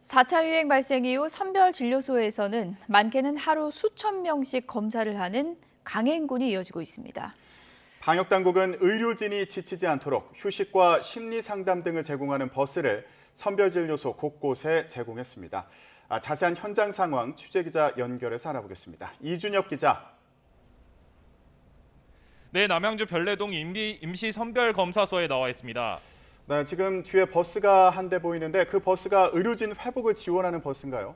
4차 유행 발생 이후 선별진료소에서는 많게는 하루 수천 명씩 검사를 하는 강행군이 이어지고 있습니다. 방역당국은 의료진이 지치지 않도록 휴식과 심리상담 등을 제공하는 버스를 선별진료소 곳곳에 제공했습니다. 자세한 현장 상황 취재기자 연결해서 알아보겠습니다. 이준엽 기자. 네, 남양주 별내동 임시선별검사소에 나와 있습니다. 네, 지금 뒤에 버스가 한 대 보이는데 그 버스가 의료진 회복을 지원하는 버스인가요?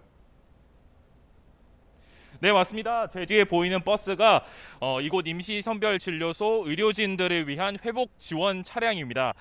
네, 맞습니다. 제 뒤에 보이는 버스가 이곳 임시선별진료소 의료진들을 위한 회복 지원 차량입니다.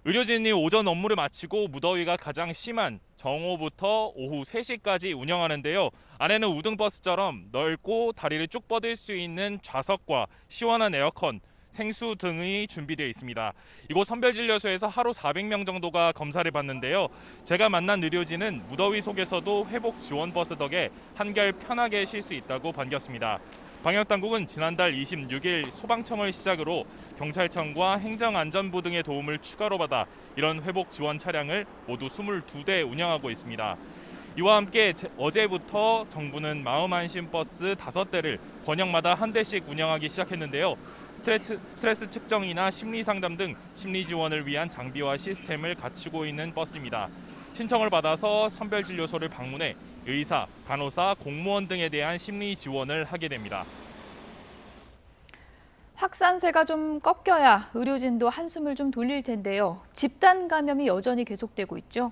의료진이 오전 업무를 마치고 무더위가 가장 심한 정오부터 오후 3시까지 운영하는데요. 안에는 우등버스처럼 넓고 다리를 쭉 뻗을 수 있는 좌석과 시원한 에어컨, 생수 등이 준비되어 있습니다. 이곳 선별진료소에서 하루 400명 정도가 검사를 받는데요. 제가 만난 의료진은 무더위 속에서도 회복 지원 버스 덕에 한결 편하게 쉴 수 있다고 반겼습니다. 방역당국은 지난달 26일 소방청을 시작으로 경찰청과 행정안전부 등의 도움을 추가로 받아 이런 회복 지원 차량을 모두 22대 운영하고 있습니다. 이와 함께 어제부터 정부는 마음안심 버스 5대를 권역마다 한 대씩 운영하기 시작했는데요. 스트레스 측정이나 심리상담 등 심리 지원을 위한 장비와 시스템을 갖추고 있는 버스입니다. 신청을 받아서 선별진료소를 방문해 의사, 간호사, 공무원 등에 대한 심리 지원을 하게 됩니다. 확산세가 좀 꺾여야 의료진도 한숨을 좀 돌릴 텐데요. 집단 감염이 여전히 계속되고 있죠.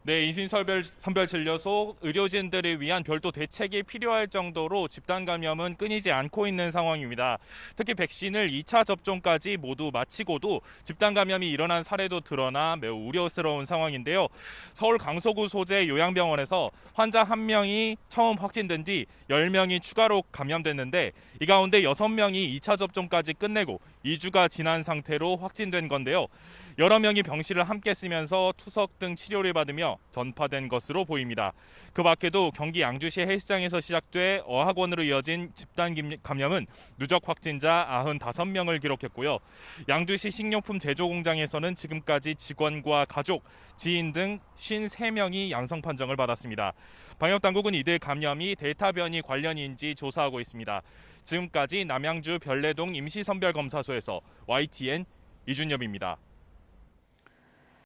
네, 임신선별진료소 의료진들을 위한 별도 대책이 필요할 정도로 집단 감염은 끊이지 않고 있는 상황입니다. 특히 백신을 2차 접종까지 모두 마치고도 집단 감염이 일어난 사례도 드러나 매우 우려스러운 상황인데요. 서울 강서구 소재 요양병원에서 환자 1명이 처음 확진된 뒤 10명이 추가로 감염됐는데 이 가운데 6명이 2차 접종까지 끝내고 2주가 지난 상태로 확진된 건데요. 여러 명이 병실을 함께 쓰면서 투석 등 치료를 받으며 전파된 것으로 보입니다. 그 밖에도 경기 양주시 헬스장에서 시작돼 어학원으로 이어진 집단 감염은 누적 확진자 95명을 기록했고요. 양주시 식료품 제조 공장에서는 지금까지 직원과 가족, 지인 등 53명이 양성 판정을 받았습니다. 방역당국은 이들 감염이 델타 변이 관련인지 조사하고 있습니다. 지금까지 남양주 별내동 임시선별검사소에서 YTN 이준엽입니다.